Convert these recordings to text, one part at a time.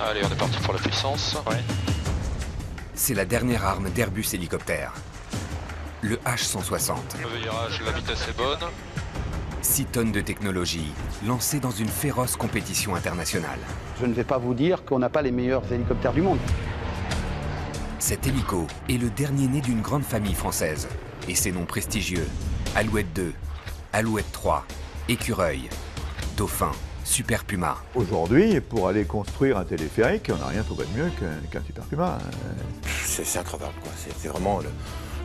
Allez, on est parti pour la puissance. Ouais. C'est la dernière arme d'Airbus Hélicoptère. Le H-160. Le virage, la vitesse est bonne. 6 tonnes de technologie, lancées dans une féroce compétition internationale. Je ne vais pas vous dire qu'on n'a pas les meilleurs hélicoptères du monde. Cet hélico est le dernier né d'une grande famille française. Et ses noms prestigieux, Alouette 2, Alouette 3, Écureuil, Dauphin, Super Puma. Aujourd'hui, pour aller construire un téléphérique, on n'a rien trouvé de mieux qu'un Super Puma. C'est incroyable, quoi. C'est vraiment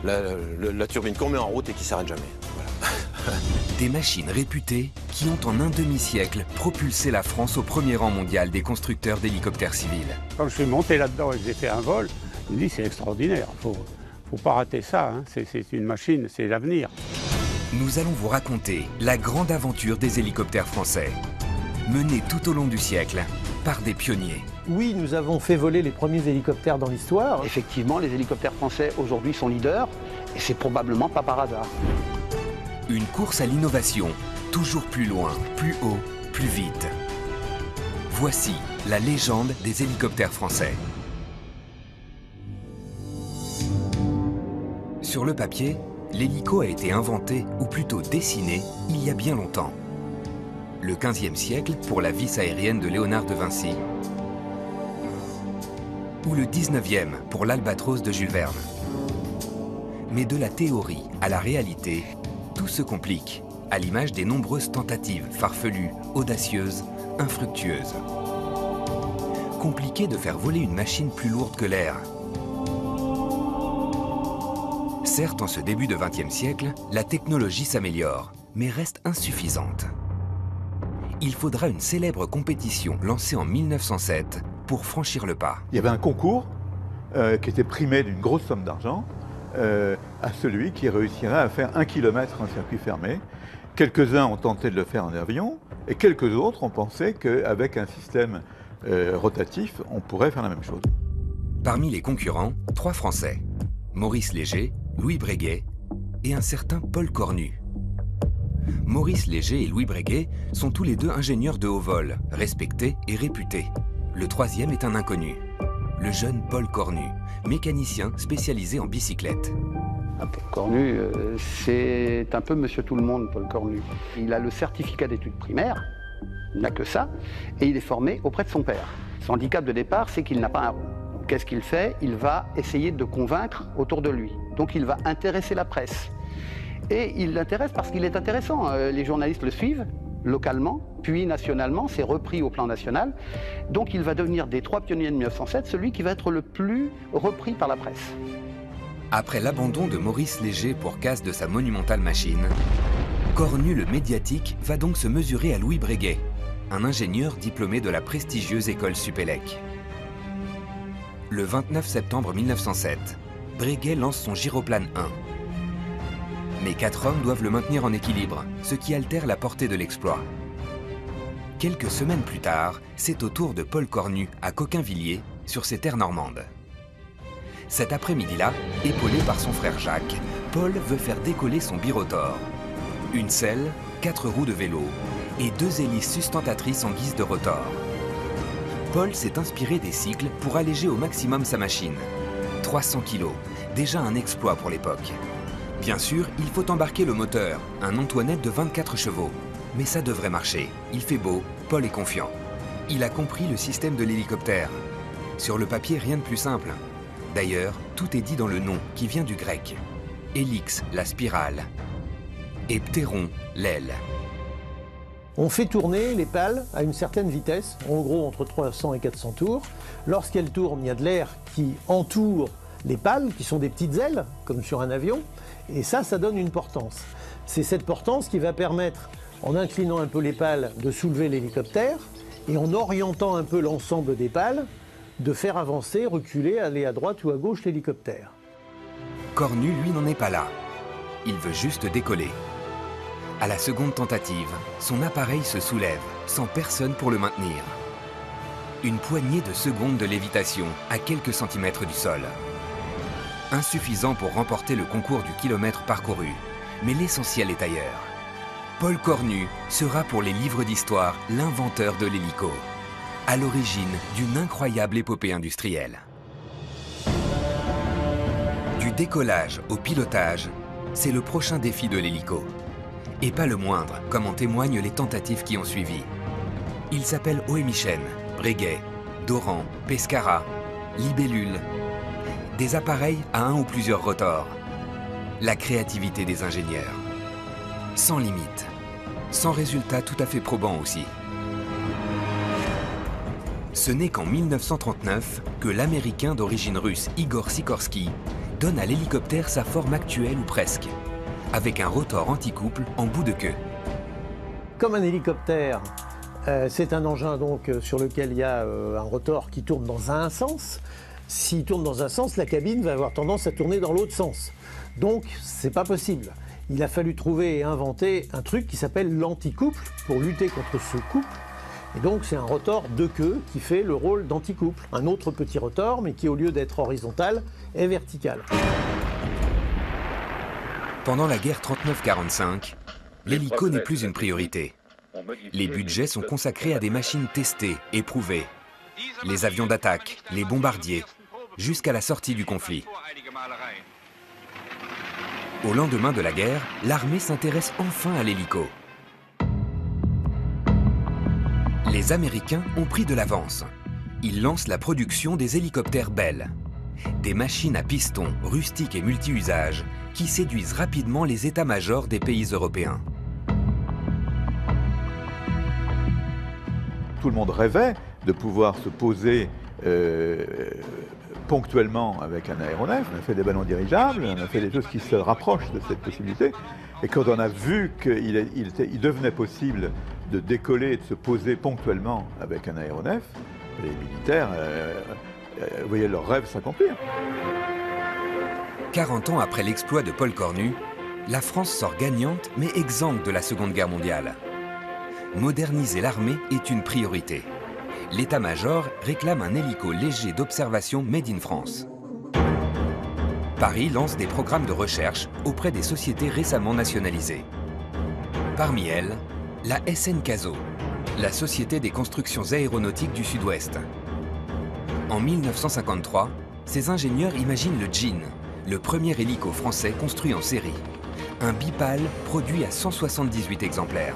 la turbine qu'on met en route et qui ne s'arrête jamais. Voilà. Des machines réputées qui ont en un demi-siècle propulsé la France au premier rang mondial des constructeurs d'hélicoptères civils. Quand je suis monté là-dedans et que j'ai fait un vol, je me dis c'est extraordinaire, faut pas rater ça, hein. C'est une machine, c'est l'avenir. Nous allons vous raconter la grande aventure des hélicoptères français, menée tout au long du siècle par des pionniers. Oui, nous avons fait voler les premiers hélicoptères dans l'histoire. Effectivement, les hélicoptères français aujourd'hui sont leaders, et c'est probablement pas par hasard. Une course à l'innovation, toujours plus loin, plus haut, plus vite. Voici la légende des hélicoptères français. Sur le papier, l'hélico a été inventé, ou plutôt dessiné, il y a bien longtemps. Le XVe siècle pour la vis aérienne de Léonard de Vinci, ou le XIXe pour l'Albatros de Jules Verne. Mais de la théorie à la réalité, tout se complique, à l'image des nombreuses tentatives farfelues, audacieuses, infructueuses. Compliqué de faire voler une machine plus lourde que l'air. Certes, en ce début de XXe siècle, la technologie s'améliore, mais reste insuffisante. Il faudra une célèbre compétition lancée en 1907 pour franchir le pas. Il y avait un concours qui était primé d'une grosse somme d'argent à celui qui réussirait à faire 1 kilomètre en circuit fermé. Quelques-uns ont tenté de le faire en avion et quelques autres ont pensé qu'avec un système rotatif, on pourrait faire la même chose. Parmi les concurrents, 3 Français. Maurice Léger, Louis Breguet et un certain Paul Cornu. Maurice Léger et Louis Breguet sont tous les deux ingénieurs de haut vol, respectés et réputés. Le troisième est un inconnu, le jeune Paul Cornu, mécanicien spécialisé en bicyclette. Paul Cornu, c'est un peu monsieur tout le monde, Paul Cornu. Il a le certificat d'études primaires, il n'a que ça, et il est formé auprès de son père. Son handicap de départ, c'est qu'il n'a pas un rond. Qu'est-ce qu'il fait? Il va essayer de convaincre autour de lui. Donc il va intéresser la presse. Et il l'intéresse parce qu'il est intéressant. Les journalistes le suivent localement, puis nationalement, c'est repris au plan national. Donc il va devenir des 3 pionniers de 1907, celui qui va être le plus repris par la presse. Après l'abandon de Maurice Léger pour casse de sa monumentale machine, Cornu le médiatique va donc se mesurer à Louis Breguet, un ingénieur diplômé de la prestigieuse école Supélec. Le 29 septembre 1907, Breguet lance son Gyroplane 1. Mais 4 hommes doivent le maintenir en équilibre, ce qui altère la portée de l'exploit. Quelques semaines plus tard, c'est au tour de Paul Cornu à Coquainvilliers, sur ses terres normandes. Cet après-midi-là, épaulé par son frère Jacques, Paul veut faire décoller son birotor. Une selle, 4 roues de vélo et 2 hélices sustentatrices en guise de rotor. Paul s'est inspiré des cycles pour alléger au maximum sa machine. 300 kg, déjà un exploit pour l'époque. Bien sûr, il faut embarquer le moteur, un Antoinette de 24 chevaux. Mais ça devrait marcher. Il fait beau, Paul est confiant. Il a compris le système de l'hélicoptère. Sur le papier, rien de plus simple. D'ailleurs, tout est dit dans le nom, qui vient du grec. Hélix, la spirale. Et ptéron, l'aile. On fait tourner les pales à une certaine vitesse, en gros entre 300 et 400 tours. Lorsqu'elles tournent, il y a de l'air qui entoure les pales, qui sont des petites ailes, comme sur un avion. Et ça donne une portance. C'est cette portance qui va permettre, en inclinant un peu les pales, de soulever l'hélicoptère et en orientant un peu l'ensemble des pales, de faire avancer, reculer, aller à droite ou à gauche l'hélicoptère. Cornu, lui, n'en est pas là. Il veut juste décoller. À la seconde tentative, son appareil se soulève, sans personne pour le maintenir. Une poignée de secondes de lévitation, à quelques centimètres du sol. Insuffisant pour remporter le concours du kilomètre parcouru, mais l'essentiel est ailleurs. Paul Cornu sera pour les livres d'histoire l'inventeur de l'hélico. à l'origine d'une incroyable épopée industrielle. Du décollage au pilotage, c'est le prochain défi de l'hélico. Et pas le moindre, comme en témoignent les tentatives qui ont suivi. Ils s'appellent Oemichen, Breguet, Doran, Pescara, Libellule. Des appareils à un ou plusieurs rotors. La créativité des ingénieurs. Sans limite. Sans résultat tout à fait probant aussi. Ce n'est qu'en 1939 que l'Américain d'origine russe Igor Sikorsky donne à l'hélicoptère sa forme actuelle ou presque, avec un rotor anti-couple en bout de queue. Comme un hélicoptère, c'est un engin donc, sur lequel il y a un rotor qui tourne dans un sens. S'il tourne dans un sens, la cabine va avoir tendance à tourner dans l'autre sens. Donc, c'est pas possible. Il a fallu trouver et inventer un truc qui s'appelle l'anticouple pour lutter contre ce couple. Et donc, c'est un rotor de queue qui fait le rôle d'anticouple. Un autre petit rotor, mais qui, au lieu d'être horizontal, est vertical. Pendant la guerre 39-45, l'hélico n'est plus une priorité. Les budgets sont consacrés à des machines testées, éprouvées. Les avions d'attaque, les bombardiers, jusqu'à la sortie du conflit. Au lendemain de la guerre, l'armée s'intéresse enfin à l'hélico. Les Américains ont pris de l'avance. Ils lancent la production des hélicoptères Bell. Des machines à piston, rustiques et multi-usages, qui séduisent rapidement les états-majors des pays européens. Tout le monde rêvait de pouvoir se poser ponctuellement avec un aéronef. On a fait des ballons dirigeables, on a fait des choses qui se rapprochent de cette possibilité. Et quand on a vu qu'il devenait possible de décoller et de se poser ponctuellement avec un aéronef, les militaires voyaient leur rêve s'accomplir. 40 ans après l'exploit de Paul Cornu, la France sort gagnante mais exsangue de la Seconde Guerre mondiale. Moderniser l'armée est une priorité. L'état-major réclame un hélico léger d'observation made in France. Paris lance des programmes de recherche auprès des sociétés récemment nationalisées. Parmi elles, la SN Caso, la Société des constructions aéronautiques du Sud-Ouest. En 1953, ces ingénieurs imaginent le Jean, le premier hélico français construit en série. Un bipale produit à 178 exemplaires.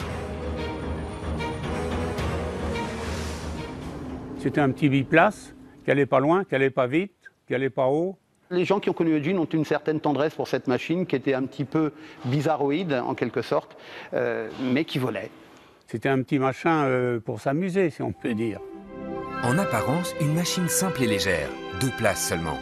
C'était un petit biplace qui allait pas loin, qui allait pas vite, qui allait pas haut. Les gens qui ont connu le Jean ont une certaine tendresse pour cette machine qui était un petit peu bizarroïde en quelque sorte, mais qui volait. C'était un petit machin pour s'amuser, si on peut dire. En apparence, une machine simple et légère, 2 places seulement.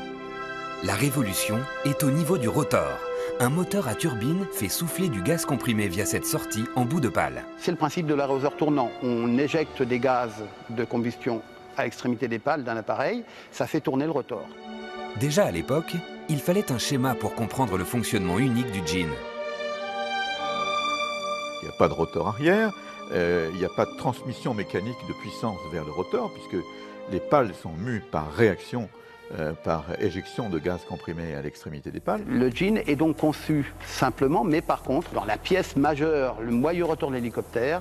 La révolution est au niveau du rotor. Un moteur à turbine fait souffler du gaz comprimé via cette sortie en bout de pale. C'est le principe de l'arroseur tournant. On éjecte des gaz de combustion à l'extrémité des pales d'un appareil, ça fait tourner le rotor. Déjà à l'époque, il fallait un schéma pour comprendre le fonctionnement unique du Jean. Il n'y a pas de rotor arrière, il n'y a pas de transmission mécanique de puissance vers le rotor, puisque les pales sont mues par réaction, par éjection de gaz comprimé à l'extrémité des pales. Le Jean est donc conçu simplement, mais par contre, dans la pièce majeure, le moyeu rotor de l'hélicoptère,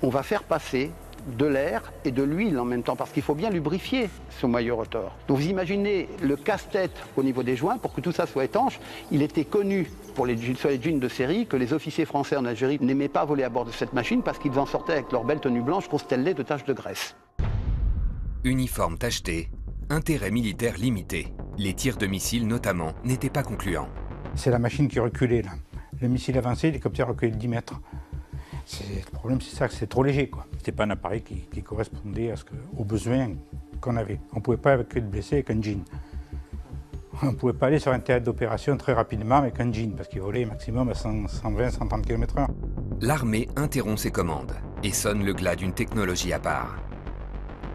on va faire passer de l'air et de l'huile en même temps, parce qu'il faut bien lubrifier ce moyeu rotor. Donc vous imaginez le casse-tête au niveau des joints, pour que tout ça soit étanche. Il était connu sur les jeans de série que les officiers français en Algérie n'aimaient pas voler à bord de cette machine parce qu'ils en sortaient avec leur belle tenue blanche constellée de taches de graisse. Uniforme tacheté, intérêt militaire limité. Les tirs de missiles notamment n'étaient pas concluants. C'est la machine qui reculait là. Le missile avançait, l'hélicoptère reculait de 10 mètres. Le problème, c'est ça, que c'est trop léger, quoi. C'était pas un appareil qui correspondait aux besoins qu'on avait. On ne pouvait pas évacuer de blessés avec un Jean. On ne pouvait pas aller sur un théâtre d'opération très rapidement avec un Jean, parce qu'il volait maximum à 120-130 km/h. L'armée interrompt ses commandes et sonne le glas d'une technologie à part.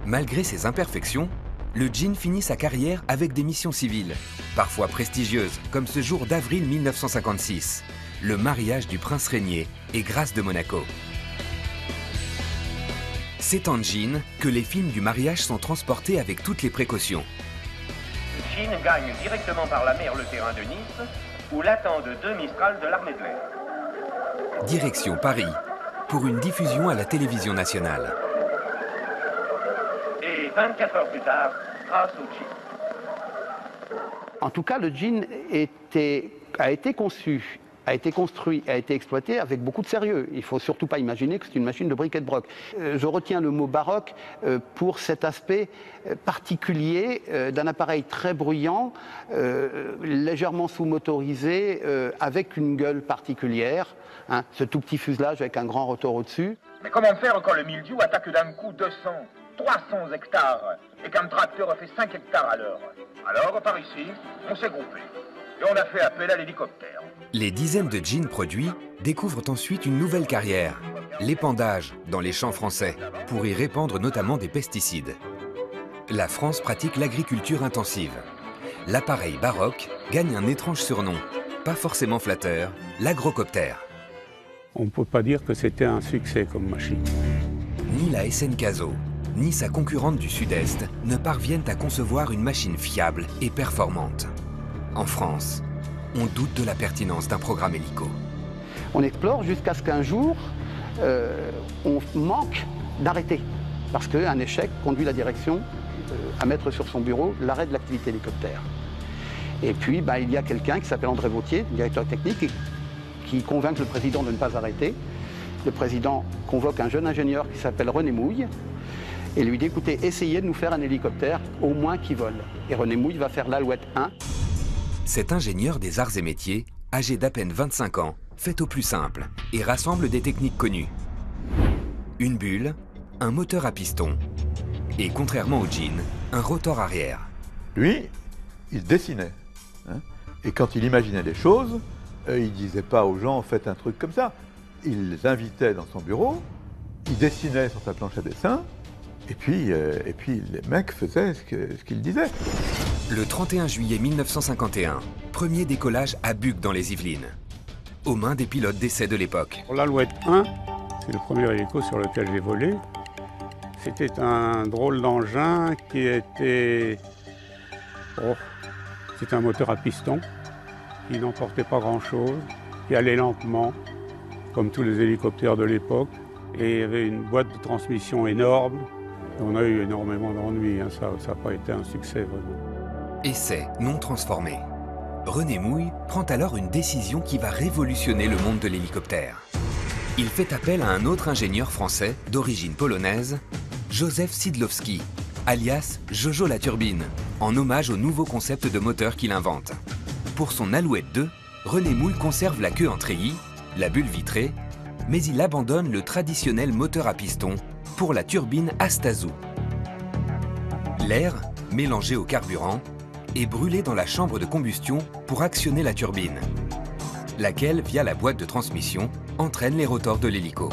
Malgré ses imperfections, le Jean finit sa carrière avec des missions civiles, parfois prestigieuses, comme ce jour d'avril 1956. Le mariage du prince régnier et Grace de Monaco. C'est en Jean que les films du mariage sont transportés avec toutes les précautions. Jean gagne directement par la mer le terrain de Nice, où l'attendent 2 Mistral de l'armée de l'air. Direction Paris, pour une diffusion à la télévision nationale. Et 24 heures plus tard grâce au jean. En tout cas, le jean a été conçu, a été construit, a été exploité avec beaucoup de sérieux. Il ne faut surtout pas imaginer que c'est une machine de bric et de broc. Je retiens le mot baroque pour cet aspect particulier d'un appareil très bruyant, légèrement sous-motorisé, avec une gueule particulière, hein, ce tout petit fuselage avec un grand rotor au-dessus. Mais comment faire quand le mildiou attaque d'un coup 200, 300 hectares et qu'un tracteur fait 5 hectares à l'heure? Alors, par ici, on s'est groupé et on a fait appel à l'hélicoptère. Les dizaines de jeans produits découvrent ensuite une nouvelle carrière, l'épandage dans les champs français, pour y répandre notamment des pesticides. La France pratique l'agriculture intensive. L'appareil baroque gagne un étrange surnom, pas forcément flatteur, l'agrocoptère. On ne peut pas dire que c'était un succès comme machine. Ni la SN Caso, ni sa concurrente du Sud-Est ne parviennent à concevoir une machine fiable et performante. En France, on doute de la pertinence d'un programme hélico. On explore jusqu'à ce qu'un jour, on manque d'arrêter. Parce qu'un échec conduit la direction à mettre sur son bureau l'arrêt de l'activité hélicoptère. Et puis, il y a quelqu'un qui s'appelle André Vautier, directeur technique, qui convainc le président de ne pas arrêter. Le président convoque un jeune ingénieur qui s'appelle René Mouille et lui dit, écoutez, essayez de nous faire un hélicoptère, au moins qui vole. Et René Mouille va faire l'Alouette 1. Cet ingénieur des arts et métiers, âgé d'à peine 25 ans, fait au plus simple et rassemble des techniques connues. Une bulle, un moteur à piston et, contrairement au jean, un rotor arrière. Lui, il dessinait. Hein, et quand il imaginait les choses, il ne disait pas aux gens, faites un truc comme ça. Il les invitait dans son bureau, il dessinait sur sa planche à dessin, et puis les mecs faisaient ce qu'il disait. Le 31 juillet 1951, premier décollage à Buc dans les Yvelines, aux mains des pilotes d'essai de l'époque. L'Alouette 1, c'est le premier hélico sur lequel j'ai volé. C'était un drôle d'engin qui était... c'était un moteur à piston, qui n'emportait pas grand-chose, qui allait lentement, comme tous les hélicoptères de l'époque, et il y avait une boîte de transmission énorme. On a eu énormément d'ennuis, hein. Ça n'a pas été un succès vraiment. Essai non transformé. René Mouille prend alors une décision qui va révolutionner le monde de l'hélicoptère. Il fait appel à un autre ingénieur français d'origine polonaise, Józef Sidlowski, alias Jojo la turbine, en hommage au nouveau concept de moteur qu'il invente. Pour son Alouette 2, René Mouille conserve la queue en treillis, la bulle vitrée, mais il abandonne le traditionnel moteur à piston pour la turbine Astazou. L'air, mélangé au carburant, est brûlé dans la chambre de combustion pour actionner la turbine, laquelle, via la boîte de transmission, entraîne les rotors de l'hélico.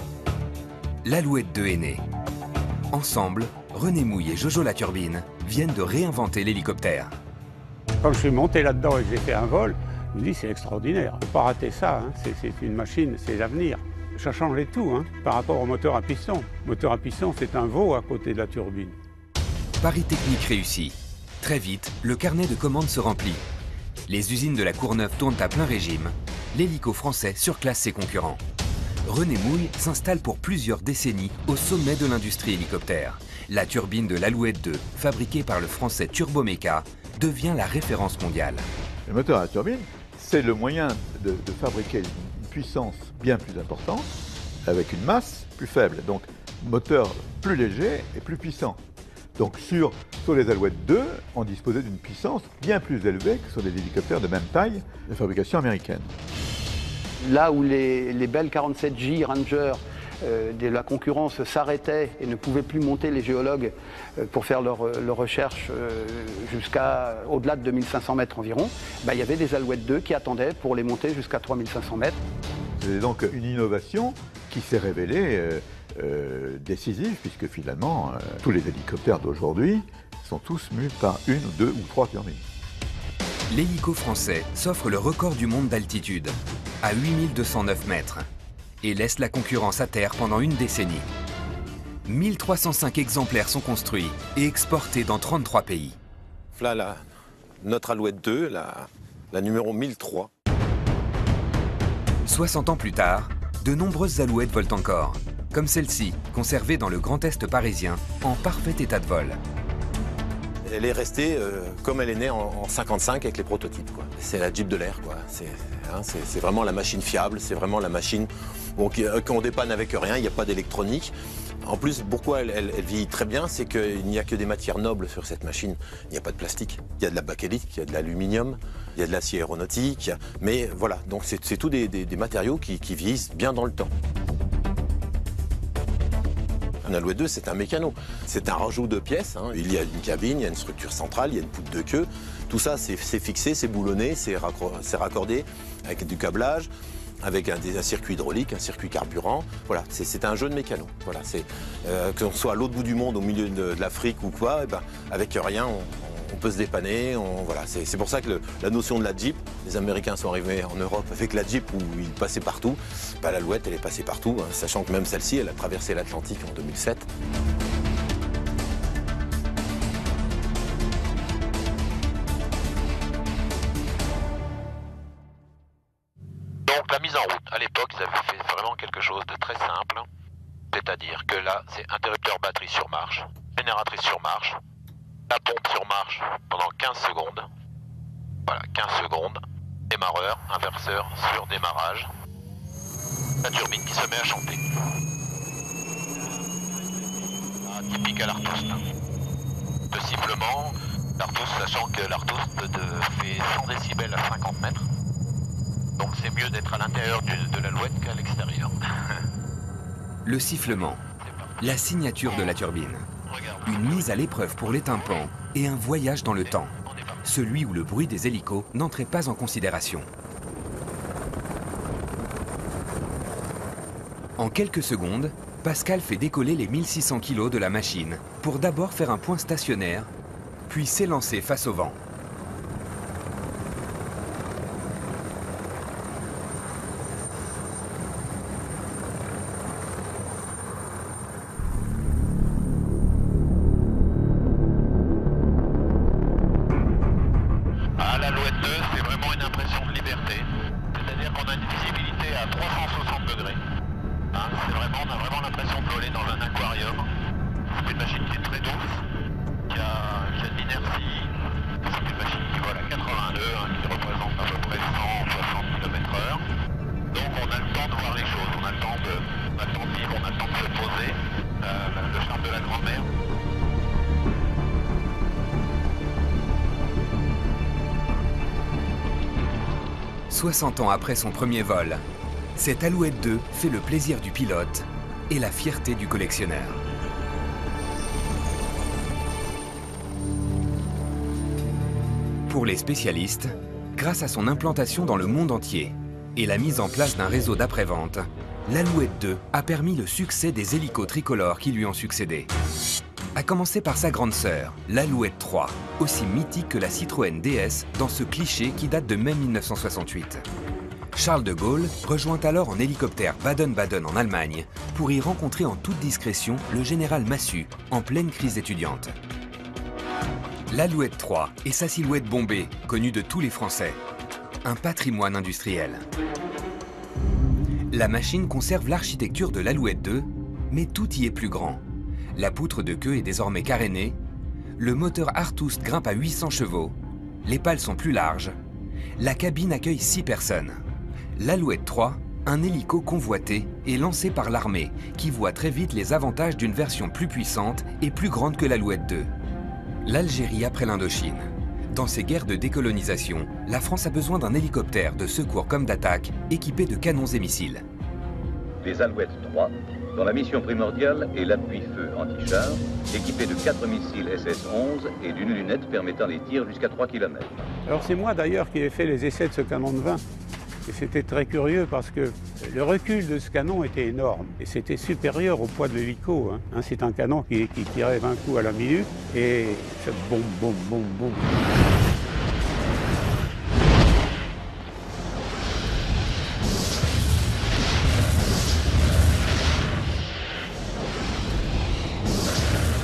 L'Alouette 2 est née. Ensemble, René Mouille et Jojo la turbine viennent de réinventer l'hélicoptère. Quand je suis monté là-dedans et que j'ai fait un vol, je me dis c'est extraordinaire. Il ne faut pas rater ça, hein. C'est une machine, c'est l'avenir. Ça changeait tout, hein, par rapport au moteur à piston. Le moteur à piston, c'est un veau à côté de la turbine. Pari technique réussi. Très vite, le carnet de commandes se remplit. Les usines de la Courneuve tournent à plein régime. L'hélico français surclasse ses concurrents. René Mouille s'installe pour plusieurs décennies au sommet de l'industrie hélicoptère. La turbine de l'Alouette 2, fabriquée par le français Turboméca, devient la référence mondiale. Le moteur à turbine, c'est le moyen de fabriquer une puissance bien plus importante avec une masse plus faible. Donc, moteur plus léger et plus puissant. Donc, sur les Alouettes 2, on disposait d'une puissance bien plus élevée que sur les hélicoptères de même taille de fabrication américaine. Là où les belles 47J Ranger de la concurrence s'arrêtaient et ne pouvaient plus monter les géologues pour faire leurs recherches jusqu'à au-delà de 2500 mètres environ, il y avait des Alouettes 2 qui attendaient pour les monter jusqu'à 3500 mètres. C'est donc une innovation qui s'est révélée décisive, puisque finalement, tous les hélicoptères d'aujourd'hui sont tous mus par une, deux ou trois turbines. L'hélico français s'offre le record du monde d'altitude, à 8209 mètres, et laisse la concurrence à terre pendant une décennie. 1305 exemplaires sont construits et exportés dans 33 pays. Là, notre Alouette 2, la numéro 1003. 60 ans plus tard, de nombreuses Alouettes volent encore, comme celle-ci, conservée dans le Grand Est parisien, en parfait état de vol. elle est restée comme elle est née en 55 avec les prototypes. C'est la Jeep de l'air, quoi. C'est vraiment la machine fiable, c'est vraiment la machine qu'on dépanne avec rien, il n'y a pas d'électronique. En plus, pourquoi elle vieillit très bien, c'est qu'il n'y a que des matières nobles sur cette machine. Il n'y a pas de plastique. Il y a de la bakélite, il y a de l'aluminium, il y a de l'acier aéronautique. Mais voilà, donc c'est tous des matériaux qui vieillissent bien dans le temps. Un Alouette 2, c'est un mécano. C'est un rajout de pièces. Il y a une cabine, il y a une structure centrale, il y a une poutre de queue. Tout ça, c'est fixé, c'est boulonné, c'est raccordé avec du câblage, avec un circuit hydraulique, un circuit carburant. Voilà, c'est un jeu de mécano. Voilà, que l'on soit à l'autre bout du monde, au milieu de l'Afrique ou quoi, avec rien, on peut se dépanner. Voilà, c'est pour ça que la notion de la Jeep, les Américains sont arrivés en Europe avec la Jeep où ils passaient partout. L'Alouette, elle est passée partout, sachant que même celle-ci, elle a traversé l'Atlantique en 2007. Donc la mise en route, à l'époque, ils avaient fait vraiment quelque chose de très simple. C'est-à-dire que là, c'est interrupteur batterie sur marche, génératrice sur marche, la pompe sur marche pendant 15 secondes. Voilà, 15 secondes. Démarreur, inverseur sur démarrage. La turbine qui se met à chanter. Typique à l'Artoust. Le sifflement, l'Artoust, sachant que l'Artoust fait 100 décibels à 50 mètres. Donc c'est mieux d'être à l'intérieur de l'Alouette qu'à l'extérieur. Le sifflement, la signature de la turbine. Une mise à l'épreuve pour les tympans et un voyage dans le temps. Celui où le bruit des hélicos n'entrait pas en considération. En quelques secondes, Pascal fait décoller les 1600 kg de la machine pour d'abord faire un point stationnaire, puis s'élancer face au vent. On a le temps de se poser, le charme de la grand-mère. 60 ans après son premier vol, cette Alouette 2 fait le plaisir du pilote et la fierté du collectionneur. Pour les spécialistes, grâce à son implantation dans le monde entier et la mise en place d'un réseau d'après-vente, l'Alouette 2 a permis le succès des hélicos tricolores qui lui ont succédé. À commencer par sa grande sœur, l'Alouette 3, aussi mythique que la Citroën DS dans ce cliché qui date de mai 1968. Charles de Gaulle rejoint alors en hélicoptère Baden-Baden en Allemagne pour y rencontrer en toute discrétion le général Massu en pleine crise étudiante. L'Alouette 3 et sa silhouette bombée, connue de tous les Français. Un patrimoine industriel. La machine conserve l'architecture de l'Alouette 2, mais tout y est plus grand. La poutre de queue est désormais carénée, le moteur Artoust grimpe à 800 chevaux, les pales sont plus larges, la cabine accueille 6 personnes. L'Alouette 3, un hélico convoité, est lancé par l'armée, qui voit très vite les avantages d'une version plus puissante et plus grande que l'Alouette 2. L'Algérie après l'Indochine. Dans ces guerres de décolonisation, la France a besoin d'un hélicoptère de secours comme d'attaque, équipé de canons et missiles. Les Alouettes 3, dont la mission primordiale est l'appui-feu anti-char, équipé de 4 missiles SS-11 et d'une lunette permettant les tirs jusqu'à 3 km. Alors c'est moi d'ailleurs qui ai fait les essais de ce canon de 20. Et c'était très curieux parce que le recul de ce canon était énorme. Et c'était supérieur au poids de l'hélico. C'est un canon qui tirait 20 coups à la minute et ça boum, boum, boum, boum.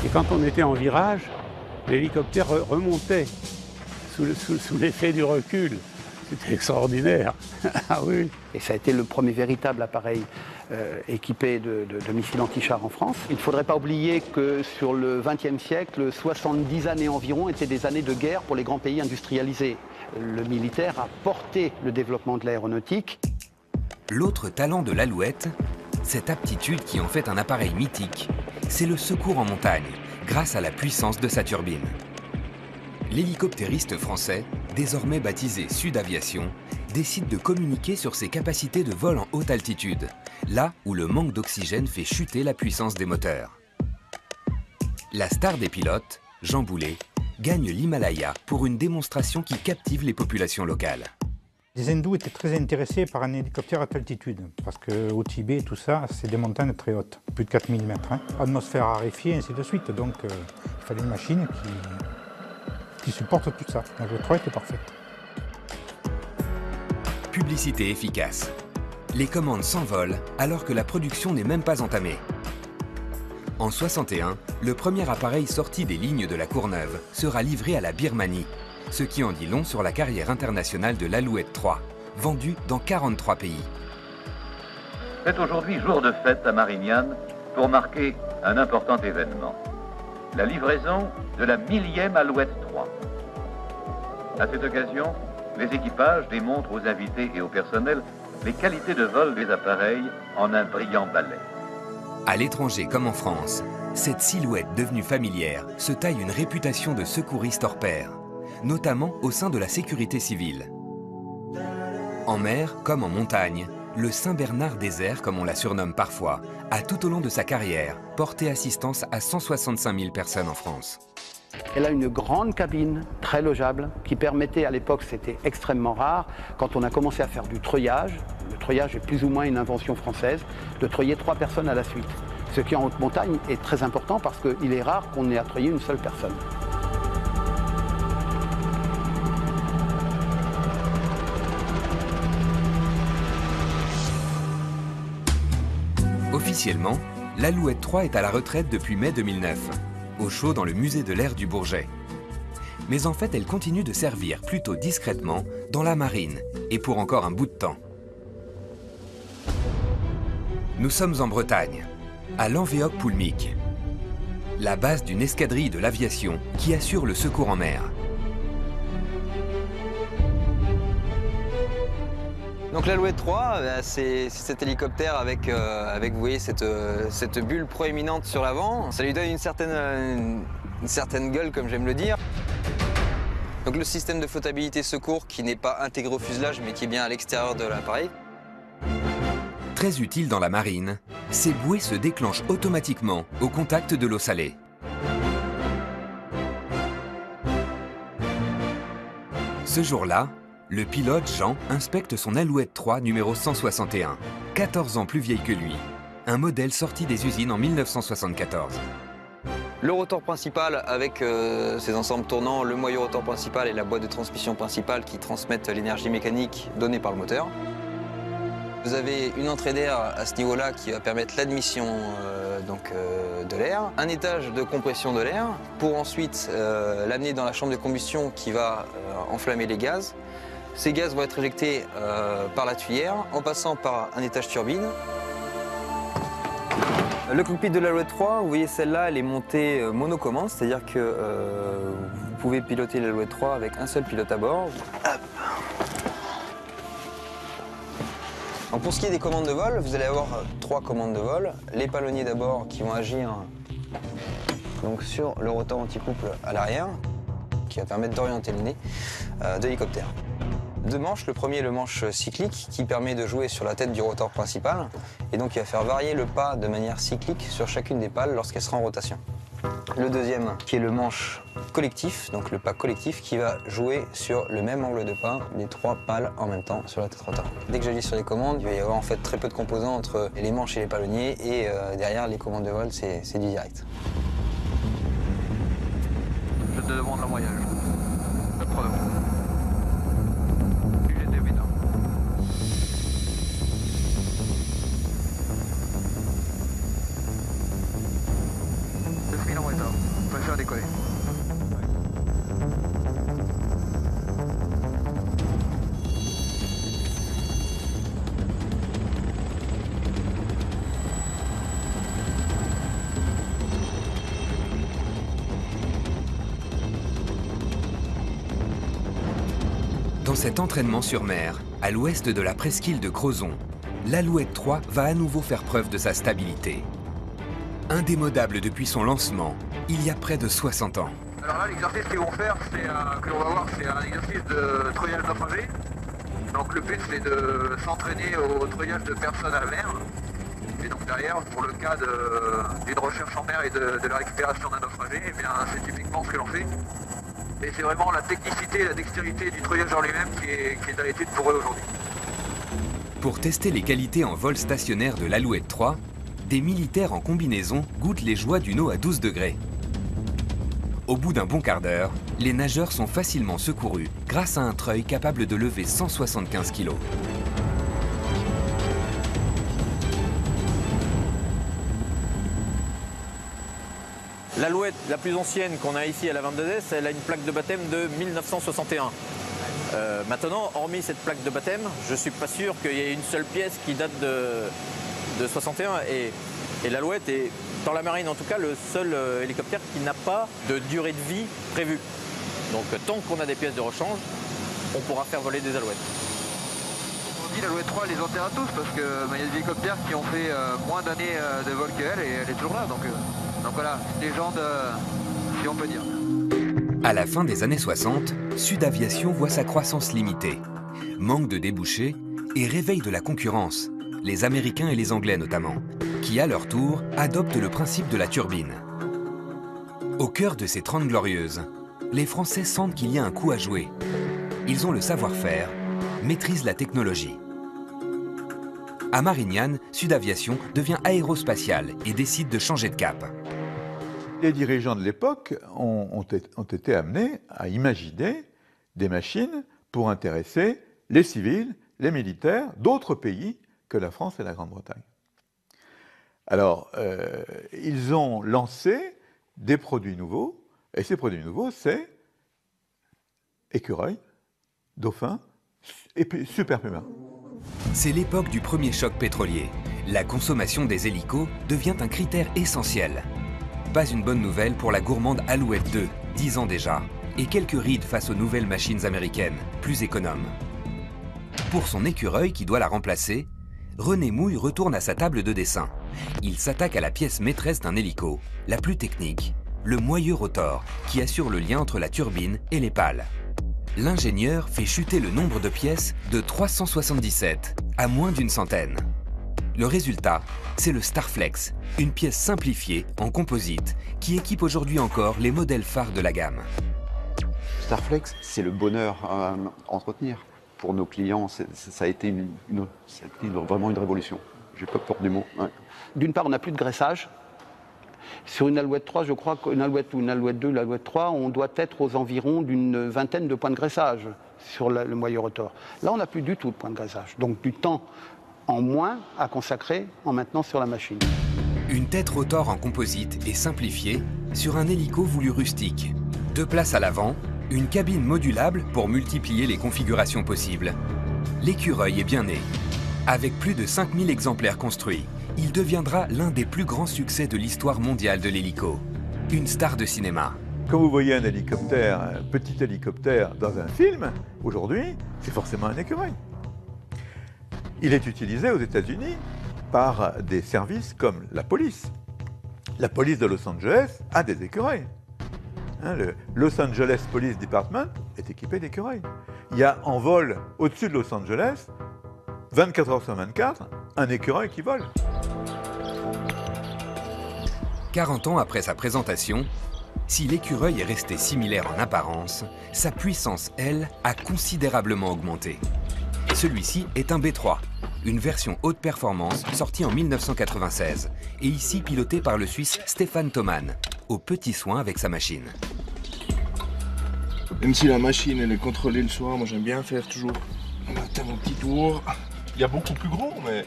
Et quand on était en virage, l'hélicoptère remontait sous l'effet du recul. C'était extraordinaire. Ah oui. Et ça a été le premier véritable appareil équipés de missiles anti-chars en France. Il ne faudrait pas oublier que sur le XXe siècle, 70 années environ étaient des années de guerre pour les grands pays industrialisés. Le militaire a porté le développement de l'aéronautique. L'autre talent de l'Alouette, cette aptitude qui en fait un appareil mythique, c'est le secours en montagne, grâce à la puissance de sa turbine. L'hélicoptériste français, désormais baptisé Sud Aviation, décide de communiquer sur ses capacités de vol en haute altitude, là où le manque d'oxygène fait chuter la puissance des moteurs. La star des pilotes, Jean Boulet, gagne l'Himalaya pour une démonstration qui captive les populations locales. Les hindous étaient très intéressés par un hélicoptère à haute altitude, parce qu'au Tibet, tout ça, c'est des montagnes très hautes, plus de 4000 mètres. Atmosphère raréfiée, ainsi de suite. Donc il fallait une machine qui supporte tout ça. L'Alouette 3 était parfaite. Publicité efficace. Les commandes s'envolent alors que la production n'est même pas entamée. En 61, le premier appareil sorti des lignes de la Courneuve sera livré à la Birmanie, ce qui en dit long sur la carrière internationale de l'Alouette 3, vendue dans 43 pays. C'est aujourd'hui jour de fête à Marignane pour marquer un important événement. La livraison de la 1000e Alouette 3. À cette occasion, les équipages démontrent aux invités et au personnel les qualités de vol des appareils en un brillant ballet. À l'étranger comme en France, cette silhouette devenue familière se taille une réputation de secouriste hors pair, notamment au sein de la sécurité civile. En mer comme en montagne, le Saint-Bernard des airs, comme on la surnomme parfois, a tout au long de sa carrière porté assistance à 165 000 personnes en France. Elle a une grande cabine, très logeable, qui permettait, à l'époque c'était extrêmement rare, quand on a commencé à faire du treuillage, le treuillage est plus ou moins une invention française, de treuiller 3 personnes à la suite. Ce qui en haute montagne est très important parce qu'il est rare qu'on ait à treuiller une seule personne. Officiellement, l'Alouette 3 est à la retraite depuis mai 2009, au chaud dans le musée de l'air du Bourget. Mais en fait, elle continue de servir plutôt discrètement dans la marine, et pour encore un bout de temps. Nous sommes en Bretagne, à Lanvéoc-Poulmic, la base d'une escadrille de l'aviation qui assure le secours en mer. Donc l'Alouette 3, c'est cet hélicoptère avec vous voyez, cette bulle proéminente sur l'avant. Ça lui donne une certaine gueule, comme j'aime le dire. Donc le système de flottabilité secours qui n'est pas intégré au fuselage, mais qui est bien à l'extérieur de l'appareil. Très utile dans la marine, ces bouées se déclenchent automatiquement au contact de l'eau salée. Ce jour-là, le pilote Jean inspecte son Alouette 3 numéro 161, 14 ans plus vieille que lui, un modèle sorti des usines en 1974. Le rotor principal avec ses ensembles tournants, le moyeu rotor principal et la boîte de transmission principale qui transmettent l'énergie mécanique donnée par le moteur. Vous avez une entrée d'air à ce niveau-là qui va permettre l'admission de l'air, un étage de compression de l'air pour ensuite l'amener dans la chambre de combustion qui va enflammer les gaz. Ces gaz vont être éjectés par la tuyère en passant par un étage turbine. Le cockpit de l'Alouette 3, vous voyez celle-là, elle est montée monocommande, c'est-à-dire que vous pouvez piloter l'Alouette 3 avec un seul pilote à bord. Hop. Donc pour ce qui est des commandes de vol, vous allez avoir 3 commandes de vol. Les palonniers d'abord qui vont agir donc, sur le rotor anti-couple à l'arrière, qui va permettre d'orienter le nez de l'hélicoptère. 2 manches, le premier le manche cyclique qui permet de jouer sur la tête du rotor principal et donc il va faire varier le pas de manière cyclique sur chacune des pales lorsqu'elle sera en rotation. Le deuxième qui est le manche collectif, donc le pas collectif qui va jouer sur le même angle de pas des 3 pales en même temps sur la tête rotor. Dès que j'agis sur les commandes, il va y avoir en fait très peu de composants entre les manches et les palonniers et derrière les commandes de vol c'est du direct. Je te demande l'embrayage. Pas de problème. On peut faire décoller. cet entraînement sur mer, à l'ouest de la presqu'île de Crozon, l'Alouette 3 va à nouveau faire preuve de sa stabilité. Indémodable depuis son lancement, il y a près de 60 ans. Alors là, l'exercice qu'ils vont faire, que l'on va voir, c'est un exercice de treuillage naufragé. Donc le but, c'est de s'entraîner au treuillage de personnes à la mer. Et donc derrière, pour le cas d'une recherche en mer et de la récupération d'un naufragé, eh bien c'est typiquement ce que l'on fait. Et c'est vraiment la technicité et la dextérité du treuillage en lui-même qui est à l'étude pour eux aujourd'hui. Pour tester les qualités en vol stationnaire de l'Alouette 3, des militaires en combinaison goûtent les joies d'une eau à 12 degrés. Au bout d'un bon quart d'heure, les nageurs sont facilement secourus grâce à un treuil capable de lever 175 kg. L'Alouette la plus ancienne qu'on a ici à la 22S, elle a une plaque de baptême de 1961. Maintenant, hormis cette plaque de baptême, je ne suis pas sûr qu'il y ait une seule pièce qui date de 61. Et l'Alouette est, dans la marine en tout cas, le seul hélicoptère qui n'a pas de durée de vie prévue. Donc tant qu'on a des pièces de rechange, on pourra faire voler des Alouettes. On dit l'Alouette 3 les enterre à tous parce qu'il y a des hélicoptères qui ont fait moins d'années de vol qu'elle et elle est toujours là. Donc voilà, une légende, si on peut dire. À la fin des années 60, Sud Aviation voit sa croissance limitée. Manque de débouchés et réveil de la concurrence, les Américains et les Anglais notamment, qui à leur tour adoptent le principe de la turbine. Au cœur de ces 30 glorieuses, les Français sentent qu'il y a un coup à jouer. Ils ont le savoir-faire, maîtrisent la technologie. À Marignane, Sud Aviation devient aérospatiale et décide de changer de cap. Les dirigeants de l'époque ont été amenés à imaginer des machines pour intéresser les civils, les militaires d'autres pays que la France et la Grande-Bretagne. Alors, ils ont lancé des produits nouveaux, et ces produits nouveaux, c'est écureuil, dauphin et puis Super Puma. C'est l'époque du premier choc pétrolier. La consommation des hélicos devient un critère essentiel. Pas une bonne nouvelle pour la gourmande Alouette 2, 10 ans déjà, et quelques rides face aux nouvelles machines américaines, plus économes. Pour son écureuil qui doit la remplacer, René Mouille retourne à sa table de dessin. Il s'attaque à la pièce maîtresse d'un hélico, la plus technique, le moyeu rotor, qui assure le lien entre la turbine et les pales. L'ingénieur fait chuter le nombre de pièces de 377 à moins d'une centaine. Le résultat, c'est le Starflex, une pièce simplifiée en composite qui équipe aujourd'hui encore les modèles phares de la gamme. Starflex, c'est le bonheur à entretenir. Pour nos clients, ça a été vraiment une révolution. J'ai pas peur du mot. Ouais. D'une part, on n'a plus de graissage. Sur une Alouette 3, je crois qu'une Alouette ou une Alouette 2, l'Alouette 3, on doit être aux environs d'une vingtaine de points de graissage sur le moyeu rotor. Là, on n'a plus du tout de points de graissage. Donc du temps en moins à consacrer en maintenant sur la machine. Une tête rotor en composite est simplifiée sur un hélico voulu rustique. 2 places à l'avant, une cabine modulable pour multiplier les configurations possibles. L'écureuil est bien né. Avec plus de 5000 exemplaires construits, il deviendra l'un des plus grands succès de l'histoire mondiale de l'hélico. Une star de cinéma. Quand vous voyez un hélicoptère, un petit hélicoptère dans un film, aujourd'hui, c'est forcément un écureuil. Il est utilisé aux États-Unis par des services comme la police. La police de Los Angeles a des écureuils. Le Los Angeles Police Department est équipé d'écureuils. Il y a en vol au-dessus de Los Angeles, 24 heures sur 24, un écureuil qui vole. 40 ans après sa présentation, si l'écureuil est resté similaire en apparence, sa puissance, elle, a considérablement augmenté. Celui-ci est un B3, une version haute performance sortie en 1996 et ici pilotée par le Suisse Stéphane Thomann, aux petits soins avec sa machine. Même si la machine elle est contrôlée le soir, moi j'aime bien faire toujours le matin mon petit tour. Il y a beaucoup plus gros, mais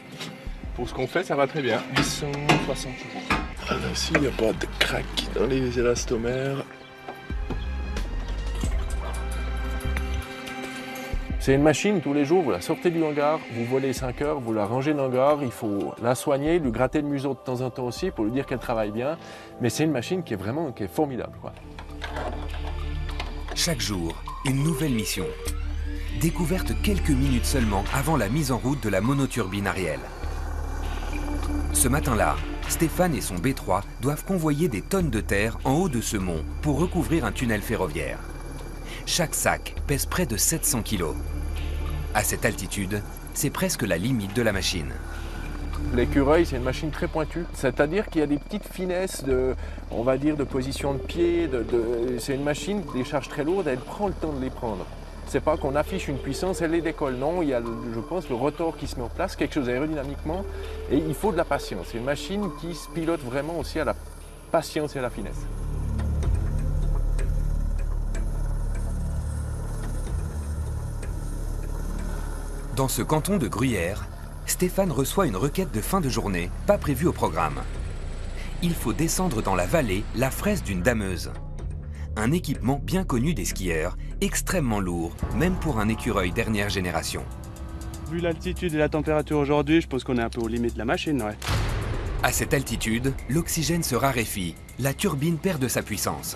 pour ce qu'on fait, ça va très bien. 860 euros. Ah là aussi, il n'y a pas de crack dans les élastomères. C'est une machine, tous les jours, vous la sortez du hangar, vous volez 5 heures, vous la rangez dans le hangar, il faut la soigner, lui gratter le museau de temps en temps aussi pour lui dire qu'elle travaille bien. Mais c'est une machine qui est formidable, quoi. Chaque jour, une nouvelle mission. découverte quelques minutes seulement avant la mise en route de la monoturbine Ariel. Ce matin-là, Stéphane et son B3 doivent convoyer des tonnes de terre en haut de ce mont pour recouvrir un tunnel ferroviaire. Chaque sac pèse près de 700 kg. À cette altitude, c'est presque la limite de la machine. L'écureuil, c'est une machine très pointue, c'est-à-dire qu'il y a des petites finesses de, on va dire, de position de pied. C'est une machine, des charges très lourdes, elle prend le temps de les prendre. C'est pas qu'on affiche une puissance, elle les décolle. Non, il y a, je pense, le rotor qui se met en place, quelque chose aérodynamiquement, et il faut de la patience. C'est une machine qui se pilote vraiment aussi à la patience et à la finesse. Dans ce canton de Gruyère, Stéphane reçoit une requête de fin de journée, pas prévue au programme. Il faut descendre dans la vallée la fraise d'une dameuse. Un équipement bien connu des skieurs, extrêmement lourd, même pour un écureuil dernière génération. Vu l'altitude et la température aujourd'hui, je pense qu'on est un peu aux limites de la machine, ouais. À cette altitude, l'oxygène se raréfie, la turbine perd de sa puissance.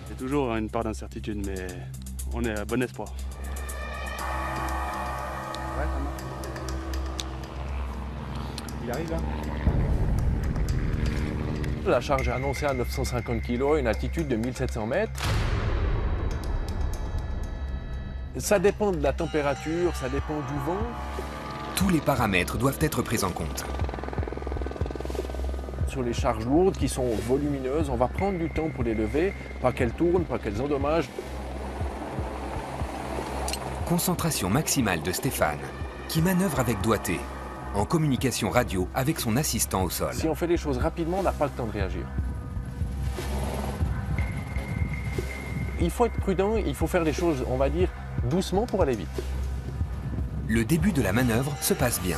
Il y a toujours une part d'incertitude, mais on est à bon espoir. Ouais, ça marche. Il arrive là. La charge est annoncée à 950 kg, une altitude de 1700 mètres. Ça dépend de la température, ça dépend du vent. Tous les paramètres doivent être pris en compte. Sur les charges lourdes qui sont volumineuses, on va prendre du temps pour les lever, pas qu'elles tournent, pas qu'elles endommagent. Concentration maximale de Stéphane, qui manœuvre avec doigté, en communication radio avec son assistant au sol. Si on fait les choses rapidement, on n'a pas le temps de réagir. Il faut être prudent, il faut faire les choses, on va dire, doucement pour aller vite. Le début de la manœuvre se passe bien.